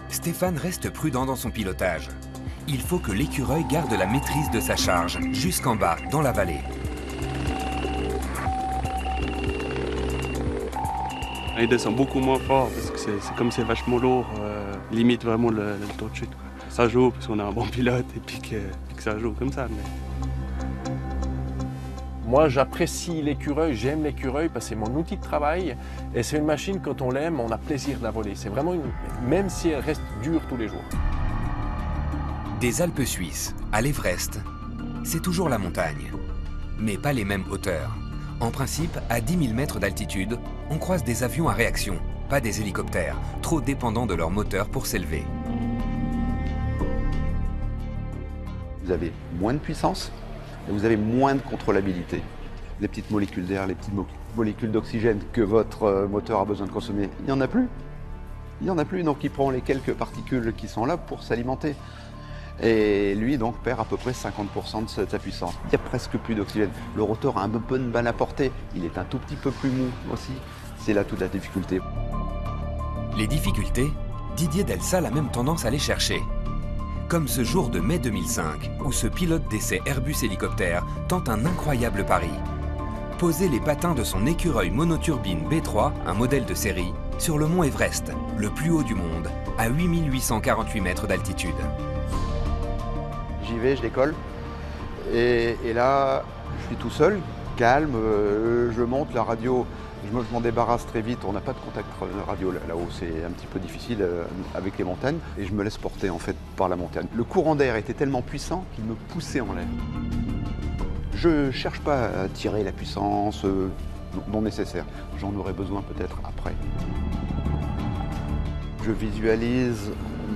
Stéphane reste prudent dans son pilotage. Il faut que l'écureuil garde la maîtrise de sa charge jusqu'en bas, dans la vallée. Il descend beaucoup moins fort parce que c'est comme c'est vachement lourd, limite vraiment le taux de chute, quoi. Ça joue parce qu'on a un bon pilote et puis que ça joue comme ça. Mais... Moi j'apprécie l'écureuil, j'aime l'écureuil parce que c'est mon outil de travail et c'est une machine, quand on l'aime, on a plaisir de la voler. C'est vraiment même si elle reste dure tous les jours. Des Alpes suisses à l'Everest, c'est toujours la montagne, mais pas les mêmes hauteurs. En principe, à 10 000 mètres d'altitude, on croise des avions à réaction, pas des hélicoptères, trop dépendants de leur moteur pour s'élever. Vous avez moins de puissance et vous avez moins de contrôlabilité. Les petites molécules d'air, les petites molécules d'oxygène que votre moteur a besoin de consommer, il n'y en a plus. Il n'y en a plus, donc il prend les quelques particules qui sont là pour s'alimenter. Et lui, donc, perd à peu près 50% de sa puissance. Il n'y a presque plus d'oxygène. Le rotor a un peu de mal à porter. Il est un tout petit peu plus mou aussi. C'est là toute la difficulté. Les difficultés, Didier Delsal a même tendance à les chercher. Comme ce jour de mai 2005, où ce pilote d'essai Airbus hélicoptère tente un incroyable pari. Poser les patins de son écureuil monoturbine B3, un modèle de série, sur le mont Everest, le plus haut du monde, à 8848 mètres d'altitude. J'y vais, je décolle, et là, je suis tout seul, calme, je monte la radio, je m'en débarrasse très vite, on n'a pas de contact radio là-haut, c'est un petit peu difficile avec les montagnes, et je me laisse porter en fait par la montagne. Le courant d'air était tellement puissant qu'il me poussait en l'air. Je ne cherche pas à tirer la puissance non nécessaire, j'en aurai besoin peut-être après. Je visualise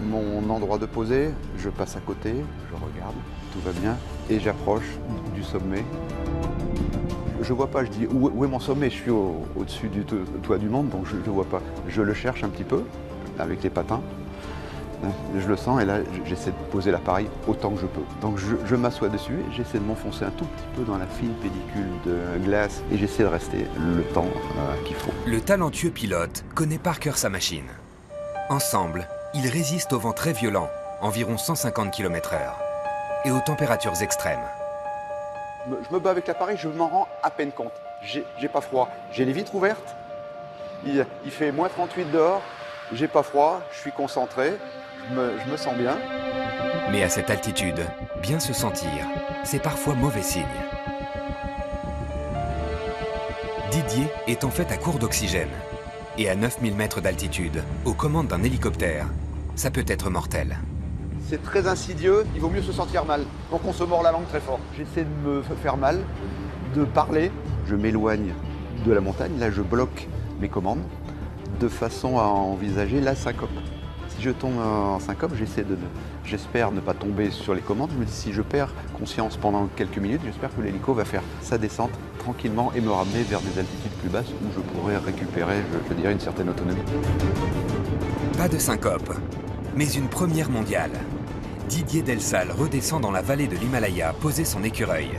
mon endroit de posée, je passe à côté, je regarde, tout va bien, et j'approche du sommet. Je vois pas, je dis où est mon sommet? Je suis au-dessus du toit du monde, donc je ne vois pas. Je le cherche un petit peu avec les patins, je le sens et là j'essaie de poser l'appareil autant que je peux. Donc je m'assois dessus et j'essaie de m'enfoncer un tout petit peu dans la fine pellicule de glace et j'essaie de rester le temps qu'il faut. Le talentueux pilote connaît par cœur sa machine. Ensemble, ils résistent au vent très violent, environ 150 km/h, et aux températures extrêmes. Je me bats avec l'appareil, je m'en rends à peine compte. J'ai pas froid. J'ai les vitres ouvertes, il fait moins 38 dehors, j'ai pas froid, je suis concentré, je me sens bien. Mais à cette altitude, bien se sentir, c'est parfois mauvais signe. Didier est en fait à court d'oxygène. Et à 9000 mètres d'altitude, aux commandes d'un hélicoptère, ça peut être mortel. C'est très insidieux, il vaut mieux se sentir mal. Donc on se mord la langue très fort. J'essaie de me faire mal, de parler. Je m'éloigne de la montagne, là je bloque mes commandes, de façon à envisager la syncope. Si je tombe en syncope, j'espère ne pas tomber sur les commandes. Je me dis, si je perds conscience pendant quelques minutes, j'espère que l'hélico va faire sa descente tranquillement et me ramener vers des altitudes plus basses où je pourrais récupérer, je dirais, une certaine autonomie. Pas de syncope, mais une première mondiale. Didier Delsal redescend dans la vallée de l'Himalaya poser son écureuil.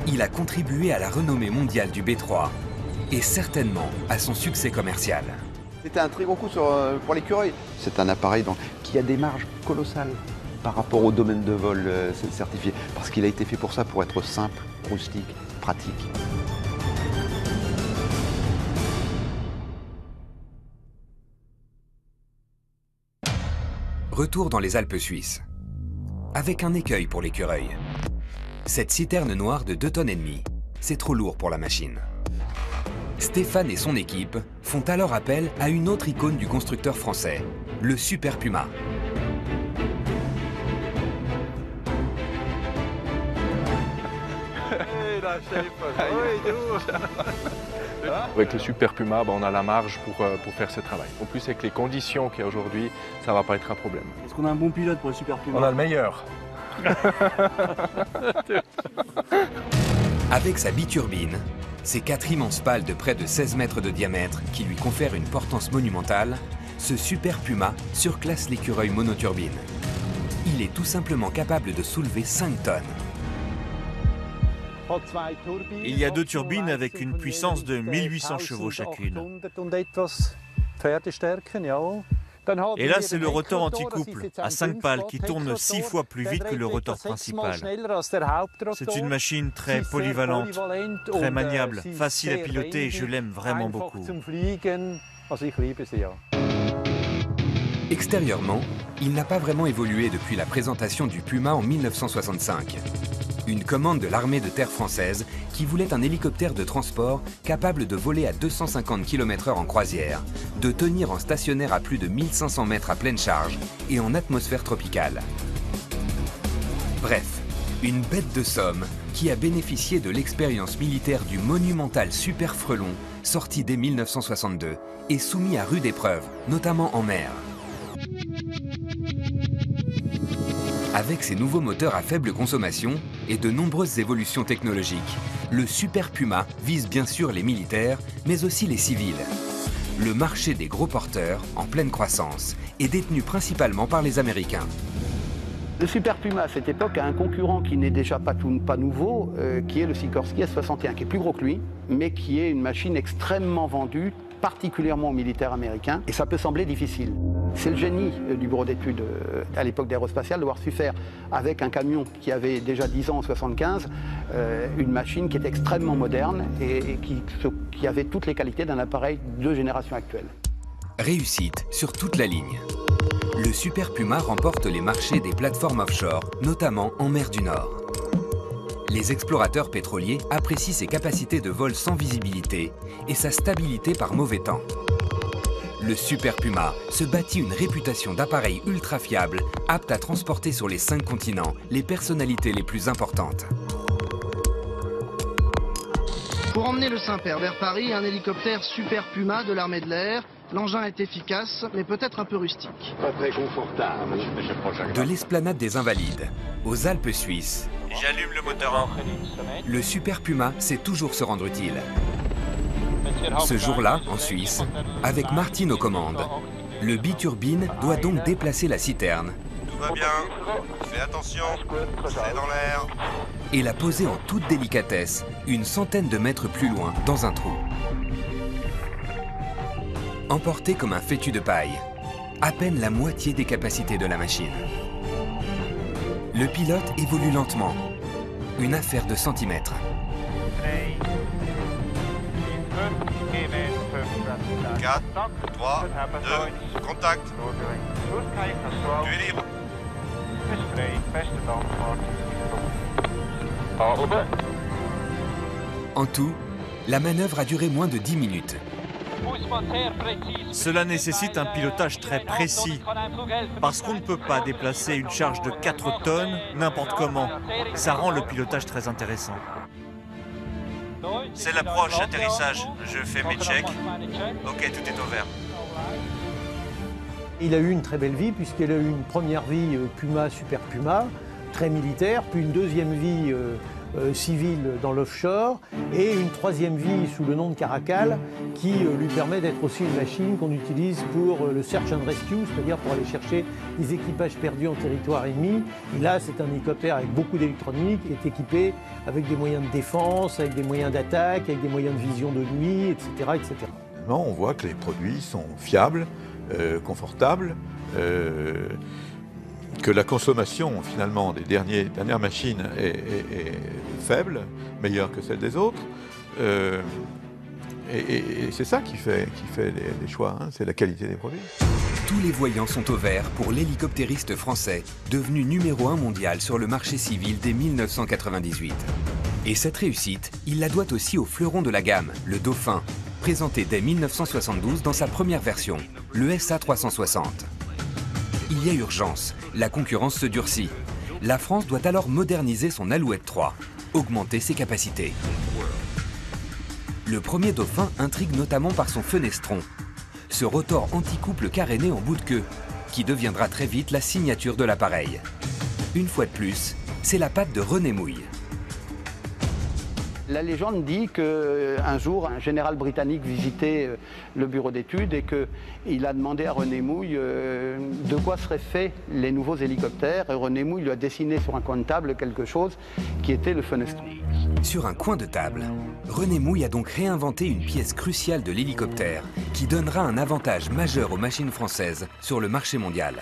Il a contribué à la renommée mondiale du B3 et certainement à son succès commercial. C'était un très gros coup pour l'écureuil. C'est un appareil qui a des marges colossales par rapport au domaine de vol certifié, parce qu'il a été fait pour ça, pour être simple, rustique, pratique. Retour dans les Alpes suisses, avec un écueil pour l'écureuil. Cette citerne noire de 2,5 tonnes, c'est trop lourd pour la machine. Stéphane et son équipe font alors appel à une autre icône du constructeur français, le Super Puma. Avec le Super Puma, on a la marge pour faire ce travail. En plus, avec les conditions qu'il y a aujourd'hui, ça ne va pas être un problème. Est-ce qu'on a un bon pilote pour le Super Puma? On a le meilleur. Avec sa biturbine, ses 4 immenses pales de près de 16 mètres de diamètre qui lui confèrent une portance monumentale, ce Super Puma surclasse l'écureuil monoturbine. Il est tout simplement capable de soulever 5 tonnes. Il y a 2 turbines avec une puissance de 1800 chevaux chacune. Et là, c'est le rotor anti-couple, à 5 pales, qui tourne 6 fois plus vite que le rotor principal. C'est une machine très polyvalente, très maniable, facile à piloter et je l'aime vraiment beaucoup. Extérieurement, il n'a pas vraiment évolué depuis la présentation du Puma en 1965. Une commande de l'armée de terre française qui voulait un hélicoptère de transport capable de voler à 250 km/h en croisière, de tenir en stationnaire à plus de 1500 mètres à pleine charge et en atmosphère tropicale. Bref, une bête de somme qui a bénéficié de l'expérience militaire du monumental Super Frelon, sorti dès 1962 et soumis à rude épreuve, notamment en mer. Avec ses nouveaux moteurs à faible consommation et de nombreuses évolutions technologiques, le Super Puma vise bien sûr les militaires, mais aussi les civils. Le marché des gros porteurs, en pleine croissance, est détenu principalement par les Américains. Le Super Puma, à cette époque, a un concurrent qui n'est déjà pas nouveau, qui est le Sikorsky S61, qui est plus gros que lui, mais qui est une machine extrêmement vendue, particulièrement aux militaires américains, et ça peut sembler difficile. C'est le génie du bureau d'études à l'époque d'aérospatiale d'avoir su faire, avec un camion qui avait déjà 10 ans en 75, une machine qui était extrêmement moderne et qui avait toutes les qualités d'un appareil de génération actuelle. Réussite sur toute la ligne. Le Super Puma remporte les marchés des plateformes offshore, notamment en mer du Nord. Les explorateurs pétroliers apprécient ses capacités de vol sans visibilité et sa stabilité par mauvais temps. Le Super Puma se bâtit une réputation d'appareil ultra fiable, apte à transporter sur les 5 continents les personnalités les plus importantes. Pour emmener le Saint-Père vers Paris, un hélicoptère Super Puma de l'armée de l'air. L'engin est efficace, mais peut-être un peu rustique. Pas très confortable. De l'esplanade des Invalides aux Alpes suisses, j'allume le moteur 1. Le Super Puma sait toujours se rendre utile. Ce jour-là, en Suisse, avec Martin aux commandes, le biturbine doit donc déplacer la citerne. Tout va bien, fais attention, c'est dans l'air. Et la poser en toute délicatesse, une centaine de mètres plus loin, dans un trou. Emporté comme un fétu de paille, à peine la moitié des capacités de la machine. Le pilote évolue lentement, une affaire de centimètres. 4, 3, 2, contact. Tu es libre. En tout, La manœuvre a duré moins de 10 minutes. Cela nécessite un pilotage très précis, parce qu'on ne peut pas déplacer une charge de 4 tonnes n'importe comment. Ça rend le pilotage très intéressant. C'est l'approche, atterrissage. Je fais mes checks. Ok, tout est au vert. Il a eu une très belle vie puisqu'il a eu une première vie Puma, Super Puma, très militaire, puis une deuxième vie civile dans l'offshore et une troisième vie sous le nom de Caracal qui lui permet d'être aussi une machine qu'on utilise pour le search and rescue, c'est-à-dire pour aller chercher des équipages perdus en territoire ennemi. Et là, c'est un hélicoptère avec beaucoup d'électronique, est équipé avec des moyens de défense, avec des moyens d'attaque, avec des moyens de vision de nuit, etc., etc. On voit que les produits sont fiables, confortables, que la consommation finalement des dernières machines est faible, meilleure que celle des autres. Et c'est ça qui fait les choix, hein, c'est la qualité des produits. Tous les voyants sont au vert pour l'hélicoptériste français, devenu numéro 1 mondial sur le marché civil dès 1998. Et cette réussite, il la doit aussi au fleuron de la gamme, le Dauphin, présenté dès 1972 dans sa première version, le SA360. Il y a urgence, la concurrence se durcit. La France doit alors moderniser son Alouette 3, augmenter ses capacités. Le premier Dauphin intrigue notamment par son fenestron, ce rotor anti-couple caréné en bout de queue, qui deviendra très vite la signature de l'appareil. Une fois de plus, c'est la patte de René Mouille. La légende dit qu'un jour, un général britannique visitait le bureau d'études et qu'il a demandé à René Mouille de quoi seraient faits les nouveaux hélicoptères. Et René Mouille lui a dessiné sur un coin de table quelque chose qui était le fenestron. Sur un coin de table, René Mouille a donc réinventé une pièce cruciale de l'hélicoptère qui donnera un avantage majeur aux machines françaises sur le marché mondial.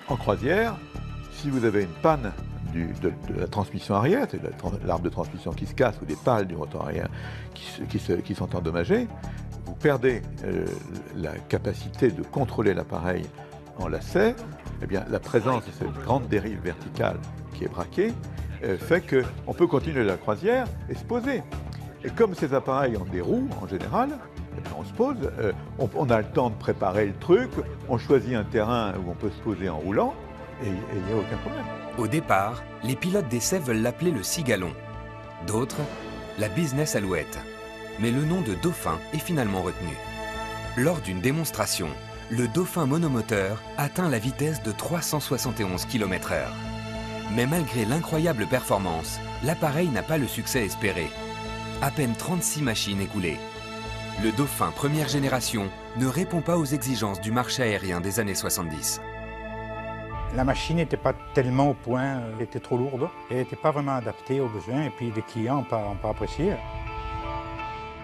En croisière, si vous avez une panne de la transmission arrière, c'est l'arbre de transmission qui se casse ou des pales du rotor arrière qui sont endommagées, vous perdez la capacité de contrôler l'appareil en lacet. Eh bien, la présence de cette grande dérive verticale qui est braquée fait qu'on peut continuer la croisière et se poser. Et comme ces appareils ont des roues en général, eh bien, on se pose, on a le temps de préparer le truc, on choisit un terrain où on peut se poser en roulant et il n'y a aucun problème. Au départ, les pilotes d'essai veulent l'appeler le Cigalon. D'autres, la Business Alouette. Mais le nom de Dauphin est finalement retenu. Lors d'une démonstration, le Dauphin monomoteur atteint la vitesse de 371 km/h. Mais malgré l'incroyable performance, l'appareil n'a pas le succès espéré. À peine 36 machines écoulées. Le Dauphin première génération ne répond pas aux exigences du marché aérien des années 70. La machine n'était pas tellement au point, elle était trop lourde, elle n'était pas vraiment adaptée aux besoins et puis les clients n'ont pas apprécié.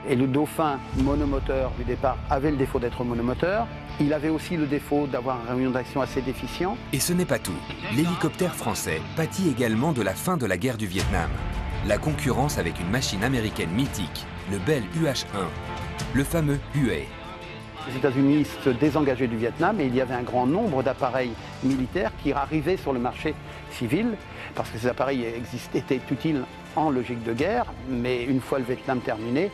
Et le Dauphin monomoteur du départ avait le défaut d'être monomoteur. Il avait aussi le défaut d'avoir un rayon d'action assez déficient. Et ce n'est pas tout. L'hélicoptère français pâtit également de la fin de la guerre du Vietnam. La concurrence avec une machine américaine mythique, le Bell UH-1, le fameux Huey. Les États-Unis se désengageaient du Vietnam et il y avait un grand nombre d'appareils militaires qui arrivaient sur le marché civil parce que ces appareils étaient utiles en logique de guerre, mais une fois le Vietnam terminé,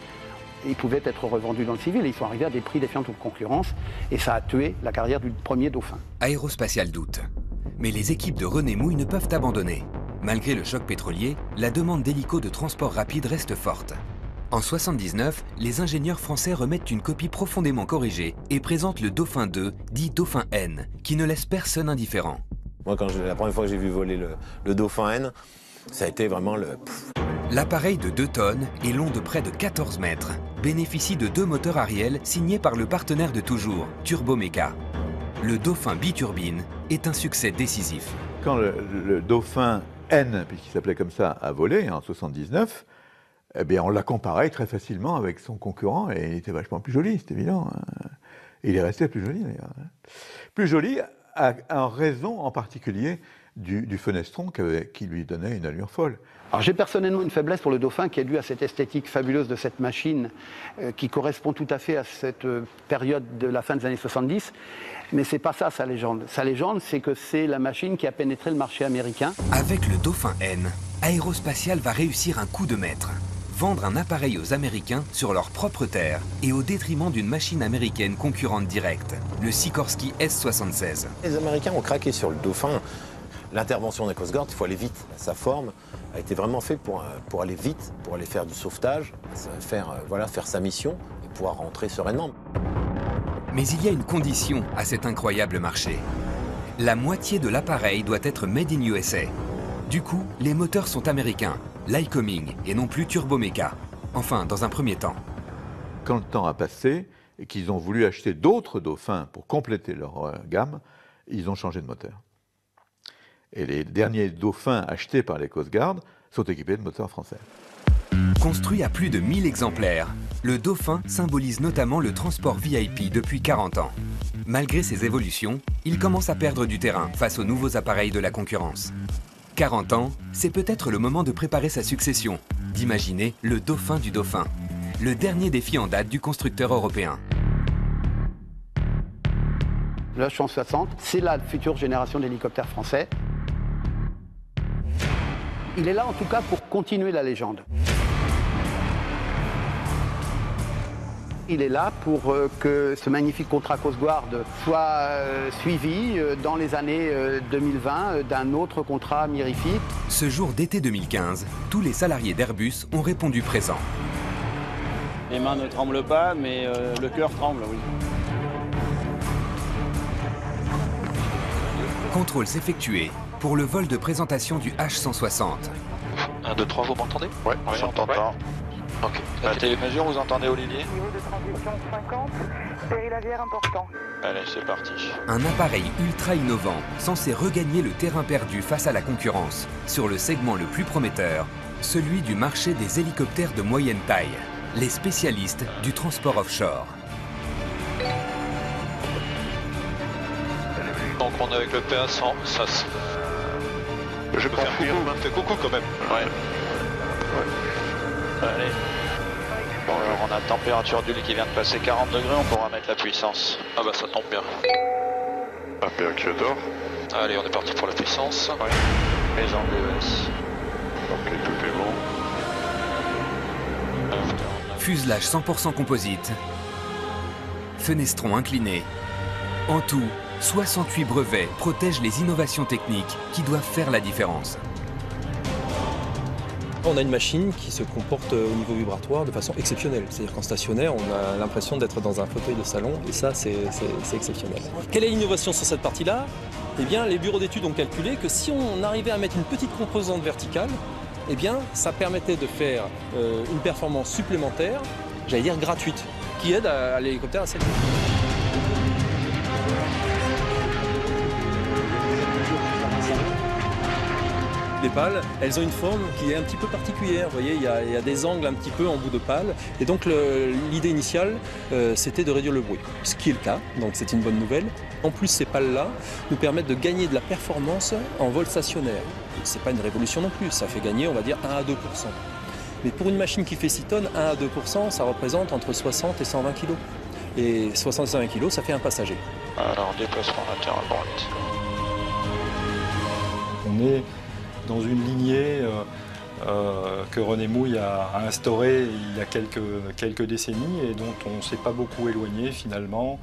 ils pouvaient être revendus dans le civil et ils sont arrivés à des prix défiant toute concurrence et ça a tué la carrière du premier Dauphin. Aérospatiale doute. Mais les équipes de René Mouille ne peuvent abandonner. Malgré le choc pétrolier, la demande d'hélicos de transport rapide reste forte. En 1979, les ingénieurs français remettent une copie profondément corrigée et présentent le Dauphin 2, dit Dauphin N, qui ne laisse personne indifférent. Moi, la première fois que j'ai vu voler le Dauphin N, ça a été vraiment le... L'appareil de 2 tonnes et long de près de 14 mètres bénéficie de 2 moteurs Ariel signés par le partenaire de toujours, Turbomeca. Le Dauphin biturbine est un succès décisif. Quand le Dauphin N, puisqu'il s'appelait comme ça, a volé en 1979, eh bien, on l'a comparé très facilement avec son concurrent et il était vachement plus joli, c'est évident. Et il est resté plus joli d'ailleurs. Plus joli en raison en particulier du fenestron qui lui donnait une allure folle. Alors j'ai personnellement une faiblesse pour le Dauphin qui est due à cette esthétique fabuleuse de cette machine qui correspond tout à fait à cette période de la fin des années 70. Mais c'est pas ça sa légende. Sa légende, c'est que c'est la machine qui a pénétré le marché américain. Avec le Dauphin N, Aérospatiale va réussir un coup de maître. vendre un appareil aux Américains sur leur propre terre et au détriment d'une machine américaine concurrente directe, le Sikorsky S-76. Les Américains ont craqué sur le Dauphin. L'intervention des Coast Guard, il faut aller vite. Sa forme a été vraiment faite pour aller vite, pour aller faire du sauvetage, faire sa mission et pouvoir rentrer sereinement. Mais il y a une condition à cet incroyable marché. La moitié de l'appareil doit être made in USA. Du coup, les moteurs sont américains, Lycoming et non plus Turbomeca. Enfin, dans un premier temps. Quand le temps a passé et qu'ils ont voulu acheter d'autres Dauphins pour compléter leur gamme, ils ont changé de moteur. Et les derniers Dauphins achetés par les Coast Guard sont équipés de moteurs français. Construit à plus de 1000 exemplaires, le Dauphin symbolise notamment le transport VIP depuis 40 ans. Malgré ces évolutions, il commence à perdre du terrain face aux nouveaux appareils de la concurrence. 40 ans, c'est peut-être le moment de préparer sa succession, d'imaginer le Dauphin du Dauphin, le dernier défi en date du constructeur européen. Le H-160, c'est la future génération d'hélicoptères français. Il est là en tout cas pour continuer la légende. Il est là pour que ce magnifique contrat Coast Guard soit suivi dans les années 2020 d'un autre contrat mirifique. Ce jour d'été 2015, tous les salariés d'Airbus ont répondu présent. Les mains ne tremblent pas, mais le cœur tremble, oui. Contrôles effectués pour le vol de présentation du H-160. 1, 2, 3, vous m'entendez? Ouais, on s'entend pas. Ok. La télémesure, vous entendez Olivier? Niveau de transition 50, périlavière important. Allez, c'est parti. Un appareil ultra innovant, censé regagner le terrain perdu face à la concurrence, sur le segment le plus prometteur, celui du marché des hélicoptères de moyenne taille, les spécialistes du transport offshore. Donc on est avec le PA100, ça se... Je peux faire coucou. Fais coucou quand même. Ouais. Allez. Bon, alors on a température d'huile qui vient de passer 40 degrés, on pourra mettre la puissance. Ah bah ça tombe bien. APA Kyoto. Allez, on est parti pour la puissance. Ouais. Les angles ES. Ok, tout est bon. Fuselage 100% composite. Fenestron incliné. En tout, 68 brevets protègent les innovations techniques qui doivent faire la différence. On a une machine qui se comporte au niveau vibratoire de façon exceptionnelle. C'est-à-dire qu'en stationnaire, on a l'impression d'être dans un fauteuil de salon et ça, c'est exceptionnel. Quelle est l'innovation sur cette partie-là? Eh bien, les bureaux d'études ont calculé que si on arrivait à mettre une petite composante verticale, eh bien, ça permettait de faire une performance supplémentaire, j'allais dire gratuite, qui aide à l'hélicoptère à s'élever. Les pales, elles ont une forme qui est un petit peu particulière. Vous voyez, il y a des angles un petit peu en bout de pale. Et donc l'idée initiale, c'était de réduire le bruit, ce qui est le cas, donc c'est une bonne nouvelle. En plus, ces pales-là nous permettent de gagner de la performance en vol stationnaire. Ce n'est pas une révolution non plus, ça fait gagner, on va dire, 1 à 2%. Mais pour une machine qui fait 6 tonnes, 1 à 2%, ça représente entre 60 et 120 kg. Et 60 et 120 kg, ça fait un passager. Alors, déplacement latéral droite. On est dans une lignée que René Mouille a instaurée il y a quelques décennies et dont on ne s'est pas beaucoup éloigné finalement.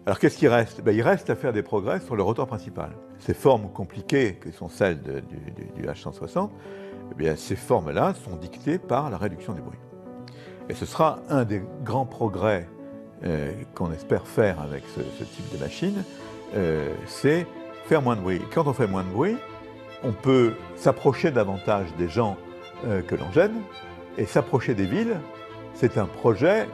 Alors qu'est-ce qui reste? Il reste à faire des progrès sur le rotor principal. Ces formes compliquées que sont celles du H-160, eh bien, ces formes-là sont dictées par la réduction du bruit. Et ce sera un des grands progrès qu'on espère faire avec ce type de machine, c'est faire moins de bruit. Quand on fait moins de bruit, on peut s'approcher davantage des gens que l'on gêne, et s'approcher des villes, c'est un projet